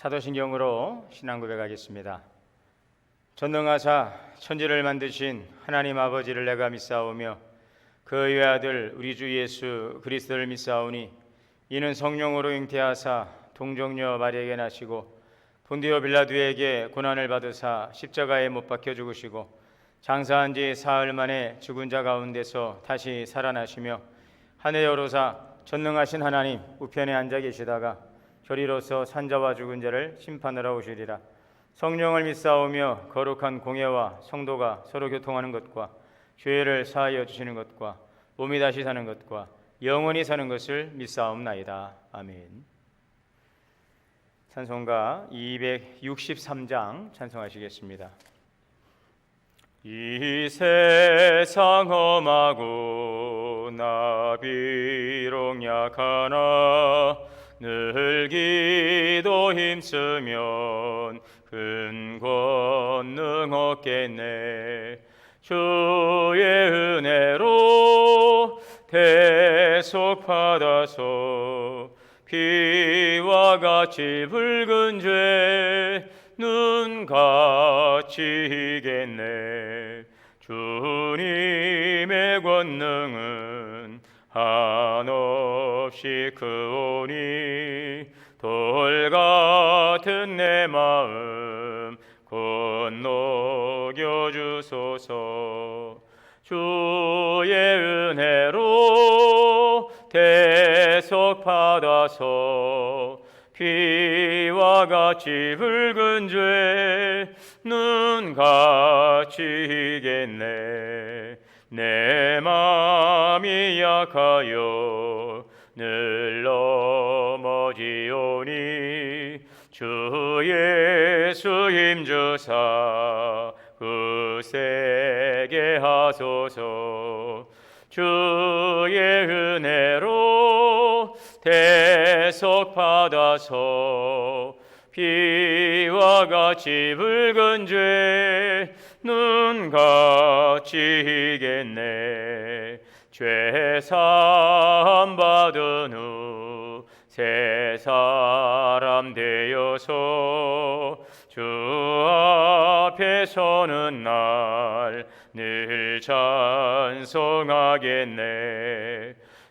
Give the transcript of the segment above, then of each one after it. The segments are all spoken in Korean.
사도신경으로 신앙 고백하겠습니다. 전능하사 천지를 만드신 하나님 아버지를 내가 믿사오며 그 외아들 우리 주 예수 그리스도를 믿사오니 이는 성령으로 잉태하사 동정녀 마리아에게 나시고 본디오 빌라도에게 고난을 받으사 십자가에 못 박혀 죽으시고 장사한 지 사흘 만에 죽은 자 가운데서 다시 살아나시며 하늘 오르사 전능하신 하나님 우편에 앉아 계시다가 저리로서 산자와 죽은 자를 심판하러 오시리라. 성령을 믿사오며 거룩한 공예와 성도가 서로 교통하는 것과 죄를 사하여 주시는 것과 몸이 다시 사는 것과 영원히 사는 것을 믿사옵나이다. 아멘. 찬송가 263장 찬송하시겠습니다. 이 세상 험하고 나 비록 약하나 늘 기도 힘쓰면 큰 권능 얻겠네. 주의 은혜로 대속 받아서 피와 같이 붉은 죄 눈같이 이겠네. 주님의 권능은 한없이 크오니 돌 같은 내 마음 건너겨 주소서. 주의 은혜로 대속 받아서 피와 같이 붉은 죄 눈같이 이겠네. 내 맘이 약하여 늘 넘어지오니 주 예수 힘주사 굳세게 하소서. 주의 은혜로 대속 받아서 피와 같이 붉은 죄 눈같이 이겠네. 죄 사함 받은 후 새 사람 되어서 주 앞에 서는 날 늘 찬송하겠네.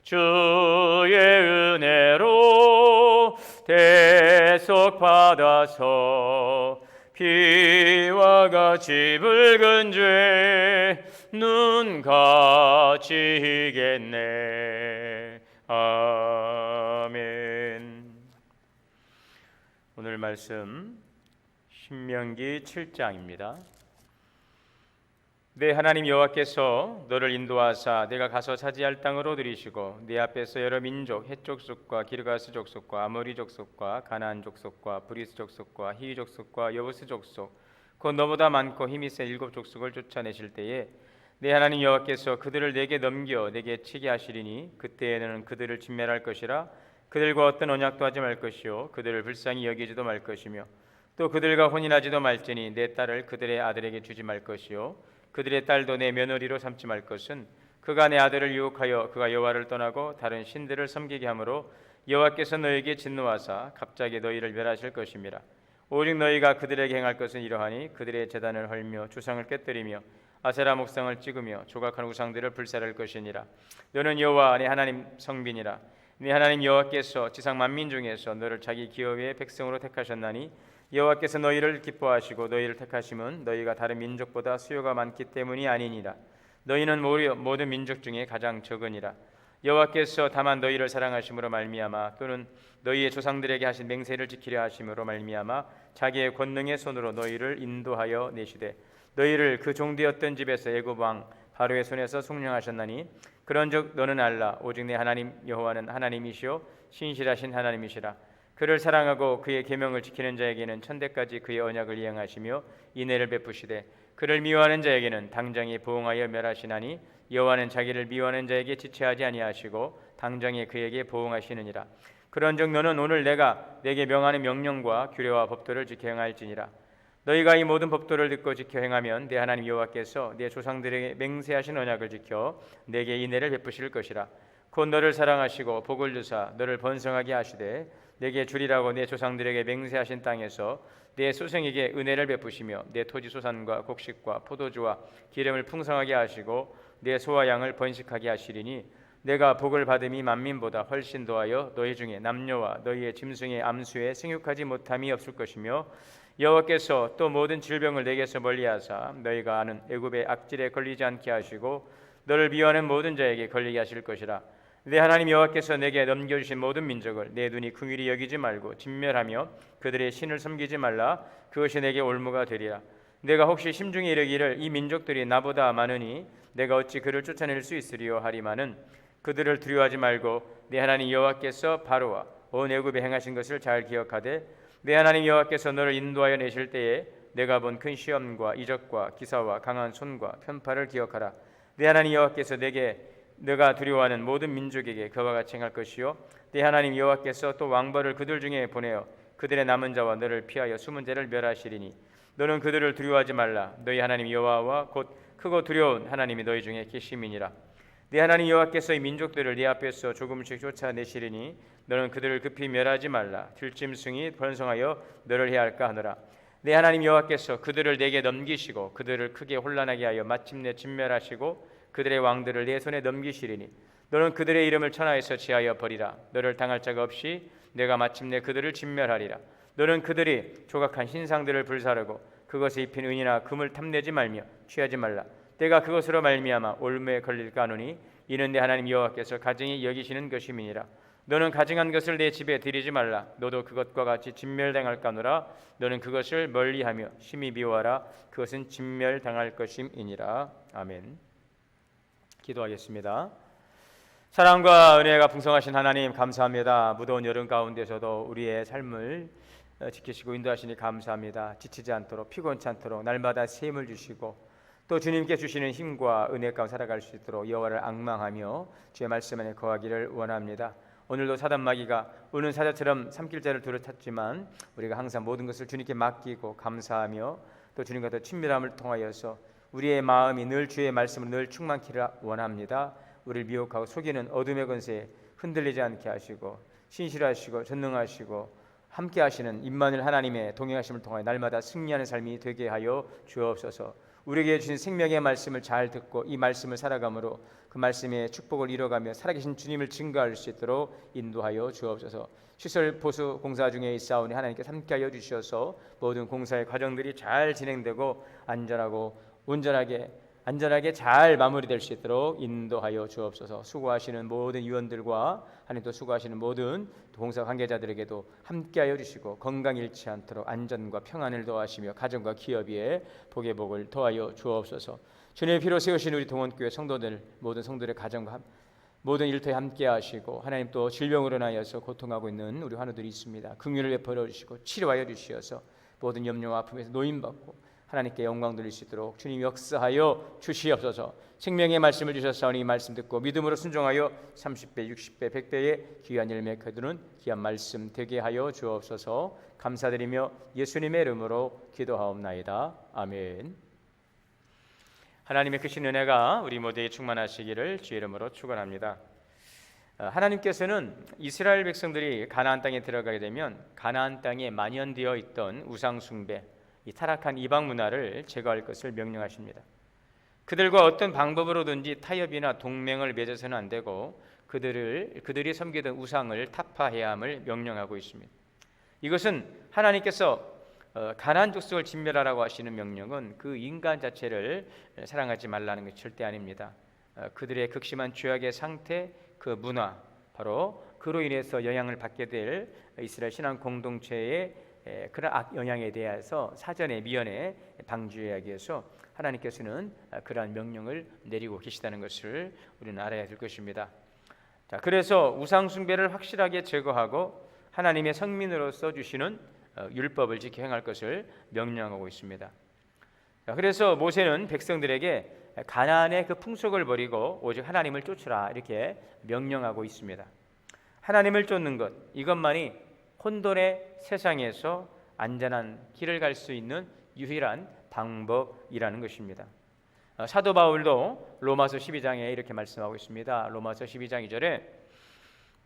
주의 은혜로 대속 받아서 피와 같이 붉은 죄 눈같이 이겠네. 아멘. 오늘 말씀 신명기 7장입니다. 내 하나님 여호와께서 너를 인도하사 내가 가서 차지할 땅으로 들이시고 네 앞에서 여러 민족 헷 족속과 기르가스 족속과 아모리 족속과 가나안 족속과 브리스 족속과 히위 족속과 여부스 족속 곧 너보다 많고 힘이 센 7 족속을 쫓아내실 때에 내 하나님 여호와께서 그들을 내게 넘겨 내게 치게 하시리니 그때에는 그들을 진멸할 것이라. 그들과 어떤 언약도 하지 말 것이요 그들을 불쌍히 여기지도 말 것이며 또 그들과 혼인하지도 말지니 내 딸을 그들의 아들에게 주지 말 것이요 그들의 딸도 내 며느리로 삼지 말 것은 그가 내 아들을 유혹하여 그가 여호와를 떠나고 다른 신들을 섬기게 하므로 여호와께서 너에게 진노하사 갑자기 너희를 멸하실 것임이라. 오직 너희가 그들에게 행할 것은 이러하니 그들의 제단을 헐며 주상을 깨뜨리며 아세라 목상을 찍으며 조각한 우상들을 불살할 것이니라. 너는 여호와 내 하나님 성빈이라. 네 하나님 여호와께서 지상 만민 중에서 너를 자기 기업의 백성으로 택하셨나니 여호와께서 너희를 기뻐하시고 너희를 택하심은 너희가 다른 민족보다 수요가 많기 때문이 아니니라. 너희는 모든 민족 중에 가장 적으니라. 여호와께서 다만 너희를 사랑하심으로 말미암아 또는 너희의 조상들에게 하신 맹세를 지키려 하심으로 말미암아 자기의 권능의 손으로 너희를 인도하여 내시되 너희를 그 종되었던 집에서 애굽 왕 바로의 손에서 속량하셨나니 그런즉 너는 알라. 오직 내 하나님 여호와는 하나님이시요 신실하신 하나님이시라. 그를 사랑하고 그의 계명을 지키는 자에게는 천대까지 그의 언약을 이행하시며 인애를 베푸시되 그를 미워하는 자에게는 당장에 보응하여 멸하시나니 여호와는 자기를 미워하는 자에게 지체하지 아니하시고 당장에 그에게 보응하시느니라. 그런즉 너는 오늘 내가 내게 명하는 명령과 규례와 법도를 지켜 행할지니라. 너희가 이 모든 법도를 듣고 지켜 행하면 내 하나님 여호와께서 내 조상들에게 맹세하신 언약을 지켜 내게 인애를 베푸실 것이라. 곧 너를 사랑하시고 복을 주사 너를 번성하게 하시되 내게 주리라고 내 조상들에게 맹세하신 땅에서 내 소생에게 은혜를 베푸시며 내 토지 소산과 곡식과 포도주와 기름을 풍성하게 하시고 내 소와 양을 번식하게 하시리니 내가 복을 받음이 만민보다 훨씬 더하여 너희 중에 남녀와 너희의 짐승의 암수에 생육하지 못함이 없을 것이며 여호와께서 또 모든 질병을 내게서 멀리하사 너희가 아는 애굽의 악질에 걸리지 않게 하시고 너를 미워하는 모든 자에게 걸리게 하실 것이라. 내 하나님 여호와께서 내게 넘겨주신 모든 민족을 내 눈이 긍휼히 여기지 말고 진멸하며 그들의 신을 섬기지 말라. 그것이 내게 올무가 되리라. 내가 혹시 심중에 이르기를 이 민족들이 나보다 많으니 내가 어찌 그를 쫓아낼 수 있으리요 하리마는 그들을 두려워하지 말고 내 하나님 여호와께서 바로와 온 애굽에 행하신 것을 잘 기억하되 내 하나님 여호와께서 너를 인도하여 내실 때에 내가 본 큰 시험과 이적과 기사와 강한 손과 편파를 기억하라. 내 하나님 여호와께서 내가 두려워하는 모든 민족에게 그와 같이 행할 것이요 내 하나님 여호와께서 또 왕벌을 그들 중에 보내어 그들의 남은 자와 너를 피하여 숨은 자를 멸하시리니 너는 그들을 두려워하지 말라. 너희 하나님 여호와와 곧 크고 두려운 하나님이 너희 중에 계심이니라. 내 하나님 여호와께서 이 민족들을 네 앞에서 조금씩 쫓아내시리니 너는 그들을 급히 멸하지 말라. 들짐승이 번성하여 너를 해할까 하노라. 내 하나님 여호와께서 그들을 내게 넘기시고 그들을 크게 혼란하게 하여 마침내 진멸하시고 그들의 왕들을 내 손에 넘기시리니 너는 그들의 이름을 천하에서 제하여 버리라. 너를 당할 자가 없이 내가 마침내 그들을 진멸하리라. 너는 그들이 조각한 신상들을 불사르고 그것에 입힌 은이나 금을 탐내지 말며 취하지 말라. 때가 그것으로 말미암아 올무에 걸릴까 하노니 이는 내 하나님 여호와께서 가증히 여기시는 것임이니라. 너는 가증한 것을 내 집에 들이지 말라. 너도 그것과 같이 진멸당할까 하노라. 너는 그것을 멀리하며 심히 미워하라. 그것은 진멸당할 것임이니라. 아멘. 기도하겠습니다. 사랑과 은혜가 풍성하신 하나님 감사합니다. 무더운 여름 가운데서도 우리의 삶을 지키시고 인도하시니 감사합니다. 지치지 않도록 피곤치 않도록 날마다 새 힘을 주시고 또 주님께 주시는 힘과 은혜 가운데 살아갈 수 있도록 여호와를 앙망하며 주의 말씀 안에 거하기를 원합니다. 오늘도 사단마귀가 우는 사자처럼 삼킬 자를 두루쳤지만 우리가 항상 모든 것을 주님께 맡기고 감사하며 또 주님과 더 친밀함을 통하여서 우리의 마음이 늘 주의 말씀을 늘 충만키를 원합니다. 우리를 미혹하고 속이는 어둠의 권세에 흔들리지 않게 하시고 신실하시고 전능하시고 함께 하시는 임마누엘 하나님의 동행하심을 통하여 날마다 승리하는 삶이 되게 하여 주옵소서. 우리에게 주신 생명의 말씀을 잘 듣고 이 말씀을 살아감으로 그 말씀의 축복을 이뤄가며 살아계신 주님을 증거할 수 있도록 인도하여 주옵소서. 시설 보수 공사 중에 있사오니 하나님께서 함께하여 주셔서 모든 공사의 과정들이 잘 진행되고 안전하게 잘 마무리될 수 있도록 인도하여 주옵소서. 수고하시는 모든 위원들과 하나님 또 수고하시는 모든 봉사 관계자들에게도 함께하여 주시고 건강 잃지 않도록 안전과 평안을 더하시며 가정과 기업 위에 복의 복을 더하여 주옵소서. 주님의 피로 세우신 우리 동원교회 성도들 모든 성도들의 가정과 모든 일터에 함께하시고 하나님 또 질병으로 인하여서 고통하고 있는 우리 환우들이 있습니다. 긍휼을 베풀어 주시고 치료하여 주시어서 모든 염려와 아픔에서 노임받고 하나님께 영광 돌릴 수 있도록 주님 역사하여 주시옵소서. 생명의 말씀을 주셨사오니 이 말씀 듣고 믿음으로 순종하여 30배, 60배, 100배의 귀한 열매 거두는 귀한 말씀 되게 하여 주옵소서. 감사드리며 예수님의 이름으로 기도하옵나이다. 아멘. 하나님의 크신 은혜가 우리 모두에 충만하시기를 주의 이름으로 축원합니다. 하나님께서는 이스라엘 백성들이 가나안 땅에 들어가게 되면 가나안 땅에 만연되어 있던 우상 숭배, 이 타락한 이방 문화를 제거할 것을 명령하십니다. 그들과 어떤 방법으로든지 타협이나 동맹을 맺어서는 안 되고 그들이 섬기던 우상을 타파해야 함을 명령하고 있습니다. 이것은 하나님께서 가나안 족속을 진멸하라고 하시는 명령은 그 인간 자체를 사랑하지 말라는 것이 절대 아닙니다. 그들의 극심한 죄악의 상태, 그 문화, 바로 그로 인해서 영향을 받게 될 이스라엘 신앙 공동체의 그런 악 영향에 대해서 사전에 미연에 방지하기 위해서 하나님께서는 그러한 명령을 내리고 계시다는 것을 우리는 알아야 될 것입니다. 자, 그래서 우상 숭배를 확실하게 제거하고 하나님의 성민으로서 주시는 율법을 지켜 행할 것을 명령하고 있습니다. 자, 그래서 모세는 백성들에게 가나안의 그 풍속을 버리고 오직 하나님을 쫓으라 이렇게 명령하고 있습니다. 하나님을 쫓는 것, 이것만이 혼돈의 세상에서 안전한 길을 갈 수 있는 유일한 방법이라는 것입니다. 사도 바울도 로마서 12장에 이렇게 말씀하고 있습니다. 로마서 12장 2절에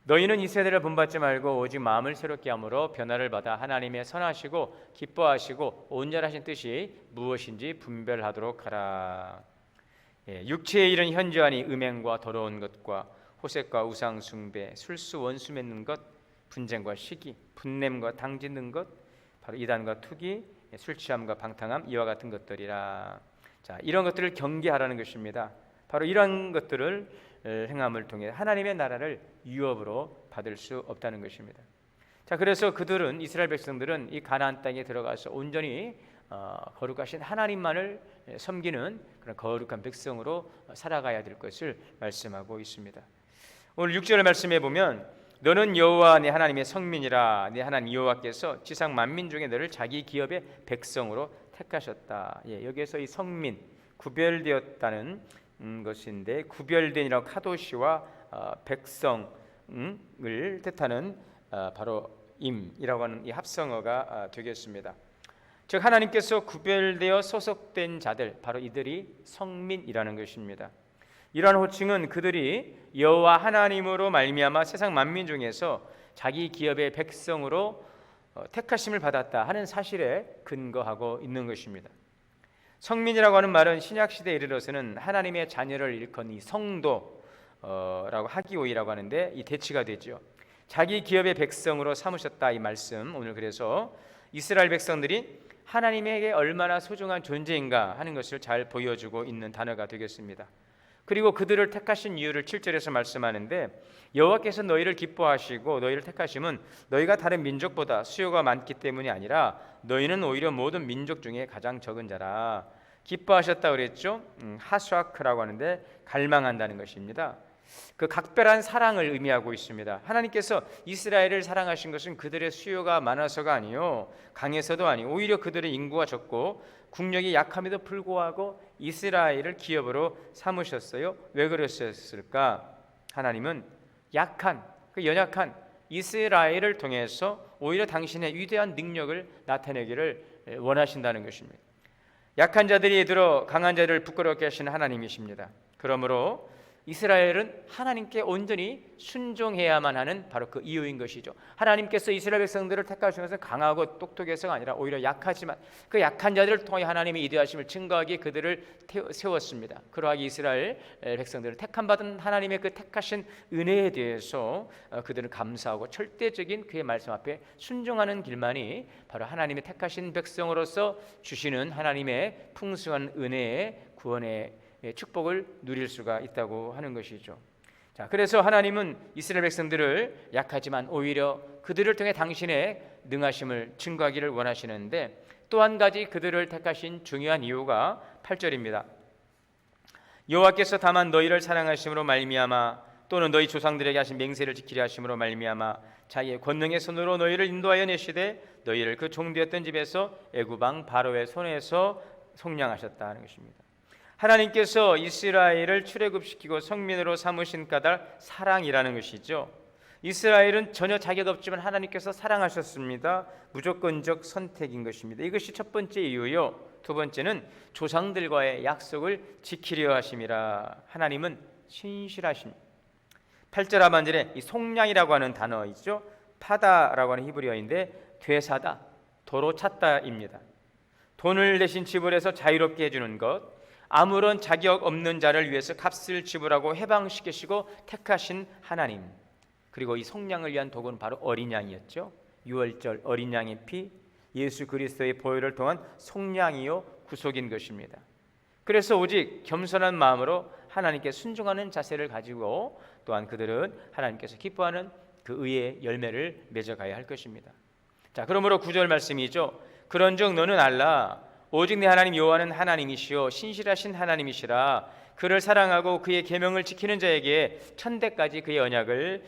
너희는 이세대를 본받지 말고 오직 마음을 새롭게 함으로 변화를 받아 하나님의 선하시고 기뻐하시고 온전하신 뜻이 무엇인지 분별하도록 하라. 육체의 일은 현저하니 음행과 더러운 것과 호색과 우상 숭배, 술수 원수 맺는 것, 분쟁과 시기, 분냄과 당 짓는 것, 바로 이단과 투기, 술 취함과 방탕함 이와 같은 것들이라. 자, 이런 것들을 경계하라는 것입니다. 바로 이런 것들을 행함을 통해 하나님의 나라를 유업으로 받을 수 없다는 것입니다. 자, 그래서 그들은 이스라엘 백성들은 이 가나안 땅에 들어가서 온전히 거룩하신 하나님만을 섬기는 그런 거룩한 백성으로 살아가야 될 것을 말씀하고 있습니다. 오늘 6절 말씀해 보면 너는 여호와 네 하나님의 성민이라. 네 하나님 여호와께서 지상 만민 중에 너를 자기 기업의 백성으로 택하셨다. 여기에서 이 성민, 구별되었다는 것인데, 구별된이라고 카도시와 백성을 뜻하는 바로 임이라고 하는 이 합성어가 되겠습니다. 즉 하나님께서 구별되어 소속된 자들, 바로 이들이 성민이라는 것입니다. 이러한 호칭은 그들이 여호와 하나님으로 말미암아 세상 만민 중에서 자기 기업의 백성으로 택하심을 받았다 하는 사실에 근거하고 있는 것입니다. 성민이라고 하는 말은 신약 시대에 이르러서는 하나님의 자녀를 일컫는 이 성도라고 하기오이라고 하는데 이 대치가 되죠. 자기 기업의 백성으로 삼으셨다 이 말씀, 오늘 그래서 이스라엘 백성들이 하나님에게 얼마나 소중한 존재인가 하는 것을 잘 보여주고 있는 단어가 되겠습니다. 그리고 그들을 택하신 이유를 7절에서 말씀하는데 여호와께서 너희를 기뻐하시고 너희를 택하심은 너희가 다른 민족보다 수요가 많기 때문이 아니라 너희는 오히려 모든 민족 중에 가장 적은 자라. 기뻐하셨다 그랬죠. 하수아크라고 하는데 갈망한다는 것입니다. 그 각별한 사랑을 의미하고 있습니다. 하나님께서 이스라엘을 사랑하신 것은 그들의 수요가 많아서가 아니요 강해서도 아니요 오히려 그들의 인구가 적고 국력이 약함에도 불구하고 이스라엘을 기업으로 삼으셨어요. 왜 그러셨을까? 하나님은 약한, 그 연약한 이스라엘을 통해서 오히려 당신의 위대한 능력을 나타내기를 원하신다는 것입니다. 약한 자들이 들어 강한 자를 부끄럽게 하시는 하나님이십니다. 그러므로 이스라엘은 하나님께 온전히 순종해야만 하는 바로 그 이유인 것이죠. 하나님께서 이스라엘 백성들을 택하신 것은 강하고 똑똑해서가 아니라 오히려 약하지만 그 약한 자들을 통해 하나님의 이대하심을 증거하기에 그들을 세웠습니다. 그러하기 이스라엘 백성들을 택함받은 하나님의 그 택하신 은혜에 대해서 그들은 감사하고 절대적인 그의 말씀 앞에 순종하는 길만이 바로 하나님의 택하신 백성으로서 주시는 하나님의 풍성한 은혜의 구원의 축복을 누릴 수가 있다고 하는 것이죠. 자, 그래서 하나님은 이스라엘 백성들을 약하지만 오히려 그들을 통해 당신의 능하심을 증거하기를 원하시는데 또 한 가지 그들을 택하신 중요한 이유가 8절입니다. 여호와께서 다만 너희를 사랑하심으로 말미암아 또는 너희 조상들에게 하신 맹세를 지키려 하심으로 말미암아 자기의 권능의 손으로 너희를 인도하여 내시되 너희를 그 종되었던 집에서 애굽 왕 바로의 손에서 속량하셨다는 것입니다. 하나님께서 이스라엘을 출애굽시키고 성민으로 삼으신 까닭 사랑이라는 것이죠. 이스라엘은 전혀 자격 없지만 하나님께서 사랑하셨습니다. 무조건적 선택인 것입니다. 이것이 첫 번째 이유요. 두 번째는 조상들과의 약속을 지키려 하심이라. 하나님은 신실하십니다. 8절 하반절에 이 속량이라고 하는 단어 있죠. 파다라고 하는 히브리어인데 되사다, 도로 찾다입니다. 돈을 대신 지불해서 자유롭게 해주는 것, 아무런 자격 없는 자를 위해서 값을 지불하고 해방시키시고 택하신 하나님. 그리고 이 속량을 위한 도구는 바로 어린 양이었죠. 유월절 어린 양의 피, 예수 그리스도의 보혈을 통한 속량이요 구속인 것입니다. 그래서 오직 겸손한 마음으로 하나님께 순종하는 자세를 가지고 또한 그들은 하나님께서 기뻐하는 그 의의 열매를 맺어가야 할 것입니다. 자, 그러므로 9절 말씀이죠. 그런즉 너는 알라 오직 내 하나님 여호와는 하나님이시요 신실하신 하나님이시라. 그를 사랑하고 그의 계명을 지키는 자에게 천대까지 그의 언약을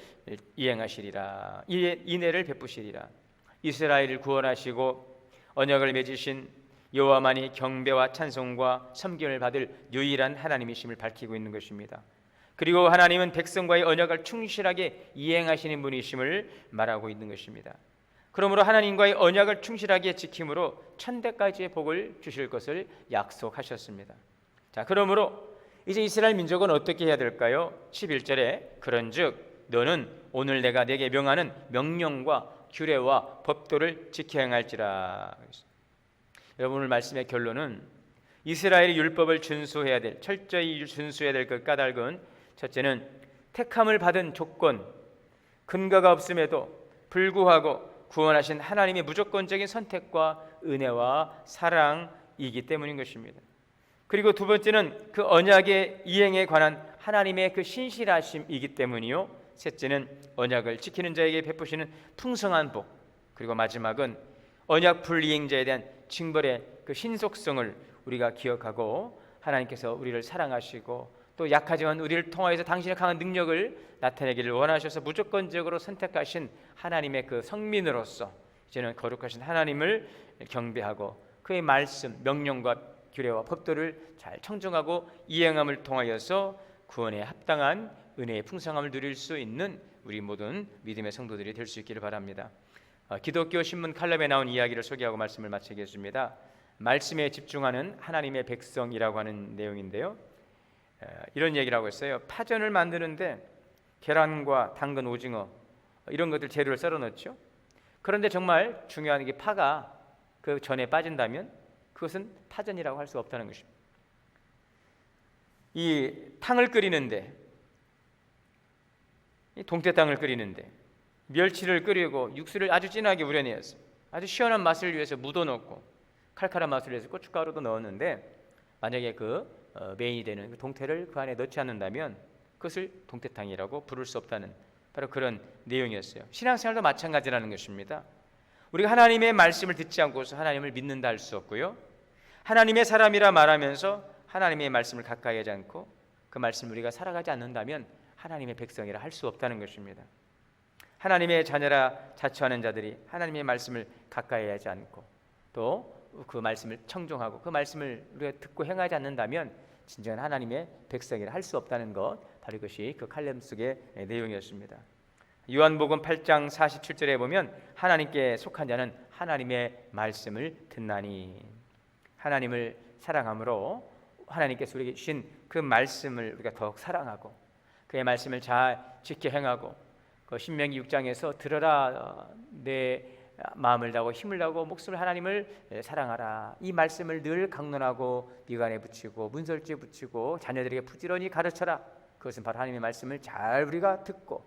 이행하시리라. 인애를 베푸시리라. 이스라엘을 구원하시고 언약을 맺으신 여호와만이 경배와 찬송과 섬김을 받을 유일한 하나님이심을 밝히고 있는 것입니다. 그리고 하나님은 백성과의 언약을 충실하게 이행하시는 분이심을 말하고 있는 것입니다. 그러므로 하나님과의 언약을 충실하게 지킴으로 천대까지의 복을 주실 것을 약속하셨습니다. 자, 그러므로 이제 이스라엘 민족은 어떻게 해야 될까요? 11절에 그런즉 너는 오늘 내가 네게 명하는 명령과 규례와 법도를 지켜 행할지라. 여러분, 오늘 말씀의 결론은 이스라엘의 율법을 준수해야 될, 철저히 준수해야 될 그 까닭은, 첫째는 택함을 받은 조건, 근거가 없음에도 불구하고 구원하신 하나님의 무조건적인 선택과 은혜와 사랑이기 때문인 것입니다. 그리고 두 번째는 그 언약의 이행에 관한 하나님의 그 신실하심이기 때문이요. 셋째는 언약을 지키는 자에게 베푸시는 풍성한 복, 그리고 마지막은 언약 불이행자에 대한 징벌의 그 신속성을 우리가 기억하고 하나님께서 우리를 사랑하시고 또 약하지만 우리를 통하여서 당신의 강한 능력을 나타내기를 원하셔서 무조건적으로 선택하신 하나님의 그 성민으로서 이제는 거룩하신 하나님을 경배하고 그의 말씀, 명령과 규례와 법도를 잘 청정하고 이행함을 통하여서 구원에 합당한 은혜의 풍성함을 누릴 수 있는 우리 모든 믿음의 성도들이 될 수 있기를 바랍니다. 기독교 신문 칼럼에 나온 이야기를 소개하고 말씀을 마치겠습니다. 말씀에 집중하는 하나님의 백성이라고 하는 내용인데요, 이런 얘기를 하고 있어요. 파전을 만드는데 계란과 당근, 오징어 이런 것들 재료를 썰어 넣죠. 그런데 정말 중요한 게 파가 그 전에 빠진다면 그것은 파전이라고 할 수 없다는 것입니다. 이 탕을 끓이는데, 이 동태탕을 끓이는데 멸치를 끓이고 육수를 아주 진하게 우려내었어요. 아주 시원한 맛을 위해서 무도 넣고 칼칼한 맛을 위해서 고춧가루도 넣었는데, 만약에 그 메인이 되는 그 동태를 그 안에 넣지 않는다면 그것을 동태탕이라고 부를 수 없다는 바로 그런 내용이었어요. 신앙생활도 마찬가지라는 것입니다. 우리가 하나님의 말씀을 듣지 않고서 하나님을 믿는다 할 수 없고요, 하나님의 사람이라 말하면서 하나님의 말씀을 가까이 하지 않고 그 말씀을 우리가 살아가지 않는다면 하나님의 백성이라 할 수 없다는 것입니다. 하나님의 자녀라 자처하는 자들이 하나님의 말씀을 가까이 하지 않고 또 그 말씀을 청종하고 그 말씀을 우리가 듣고 행하지 않는다면 진정한 하나님의 백성이라 할 수 없다는 것, 바로 이것이 그 칼럼 속의 내용이었습니다. 요한복음 8장 47절에 보면 하나님께 속한 자는 하나님의 말씀을 듣나니, 하나님을 사랑함으로 하나님께서 우리에게 주신 그 말씀을 우리가 더욱 사랑하고 그의 말씀을 잘 지켜 행하고, 그 신명기 6장에서 들어라 내 마음을 다하고 힘을 다하고 목숨을 하나님을 사랑하라, 이 말씀을 늘 강론하고 미간에 붙이고 문설주에 붙이고 자녀들에게 부지런히 가르쳐라. 그것은 바로 하나님의 말씀을 잘 우리가 듣고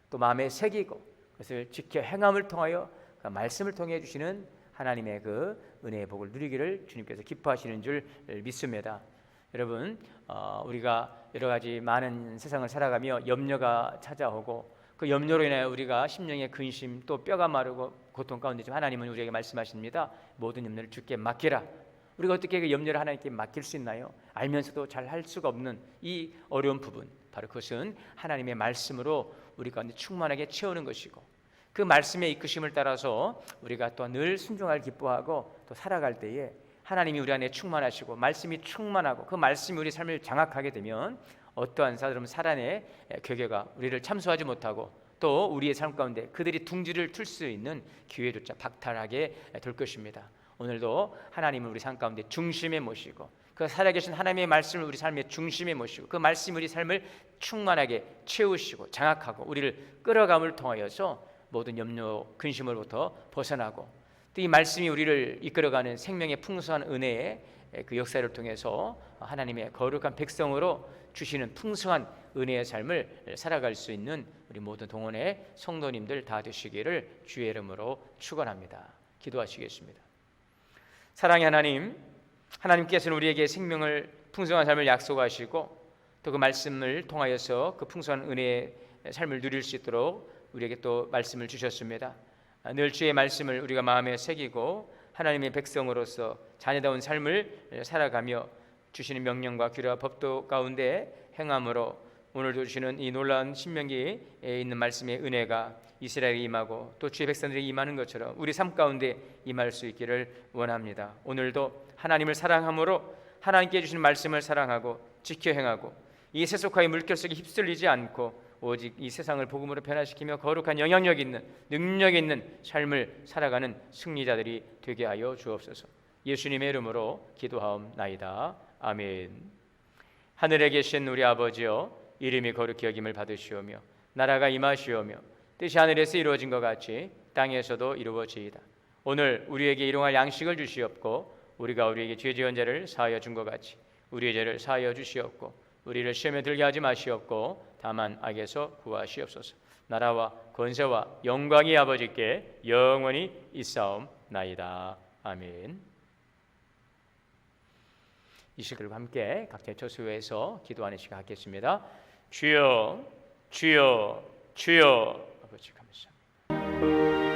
또 마음에 새기고 그것을 지켜 행함을 통하여 그 말씀을 통해 주시는 하나님의 그 은혜의 복을 누리기를 주님께서 기뻐하시는 줄 믿습니다. 여러분, 우리가 여러 가지 많은 세상을 살아가며 염려가 찾아오고 그 염려로 인하여 우리가 심령의 근심 또 뼈가 마르고 고통 가운데 좀 하나님은 우리에게 말씀하십니다. 모든 염려를 주께 맡기라. 우리가 어떻게 그 염려를 하나님께 맡길 수 있나요? 알면서도 잘 할 수가 없는 이 어려운 부분, 바로 그것은 하나님의 말씀으로 우리 가운데 충만하게 채우는 것이고, 그 말씀의 이끄심을 따라서 우리가 또 늘 순종할 기뻐하고 또 살아갈 때에 하나님이 우리 안에 충만하시고 말씀이 충만하고 그 말씀이 우리 삶을 장악하게 되면 어떠한 사람 살아내 괴계가 우리를 참수하지 못하고 또 우리의 삶 가운데 그들이 둥지를 틀 수 있는 기회조차 박탈하게 될 것입니다. 오늘도 하나님을 우리 삶 가운데 중심에 모시고 그 살아계신 하나님의 말씀을 우리 삶의 중심에 모시고 그 말씀이 우리 삶을 충만하게 채우시고 장악하고 우리를 끌어감을 통하여서 모든 염려 근심으로부터 벗어나고 또 이 말씀이 우리를 이끌어가는 생명의 풍성한 은혜의 그 역사를 통해서 하나님의 거룩한 백성으로 주시는 풍성한 은혜의 삶을 살아갈 수 있는 우리 모든 동원의 성도님들 다 되시기를 주의 이름으로 축원합니다. 기도하시겠습니다. 사랑의 하나님, 하나님께서는 우리에게 생명을 풍성한 삶을 약속하시고 또 그 말씀을 통하여서 그 풍성한 은혜의 삶을 누릴 수 있도록 우리에게 또 말씀을 주셨습니다. 늘 주의 말씀을 우리가 마음에 새기고 하나님의 백성으로서 자녀다운 삶을 살아가며 주시는 명령과 규례와 법도 가운데 행함으로 오늘도 주시는 이 놀라운 신명기에 있는 말씀의 은혜가 이스라엘에 임하고 또 주의 백성들에게 임하는 것처럼 우리 삶 가운데 임할 수 있기를 원합니다. 오늘도 하나님을 사랑함으로 하나님께 주시는 말씀을 사랑하고 지켜 행하고 이 세속화의 물결 속에 휩쓸리지 않고 오직 이 세상을 복음으로 변화시키며 거룩한 영향력 있는 능력 있는 삶을 살아가는 승리자들이 되게 하여 주옵소서. 예수님의 이름으로 기도하옵나이다. 아멘. 하늘에 계신 우리 아버지여, 이름이 거룩히 여김을 받으시오며 나라가 임하시오며 뜻이 하늘에서 이루어진 것 같이 땅에서도 이루어지이다. 오늘 우리에게 일용할 양식을 주시옵고 우리가 우리에게 죄 지은 자를 사하여 준 것 같이 우리의 죄를 사하여 주시옵고 우리를 시험에 들게 하지 마시옵고 다만 악에서 구하시옵소서. 나라와 권세와 영광이 아버지께 영원히 있사옵나이다. 아멘. 이 시간과 함께 각자 처소에서 기도하는 시간 갖겠습니다. 주여, 주여, 주여. 아버지 감사합니다.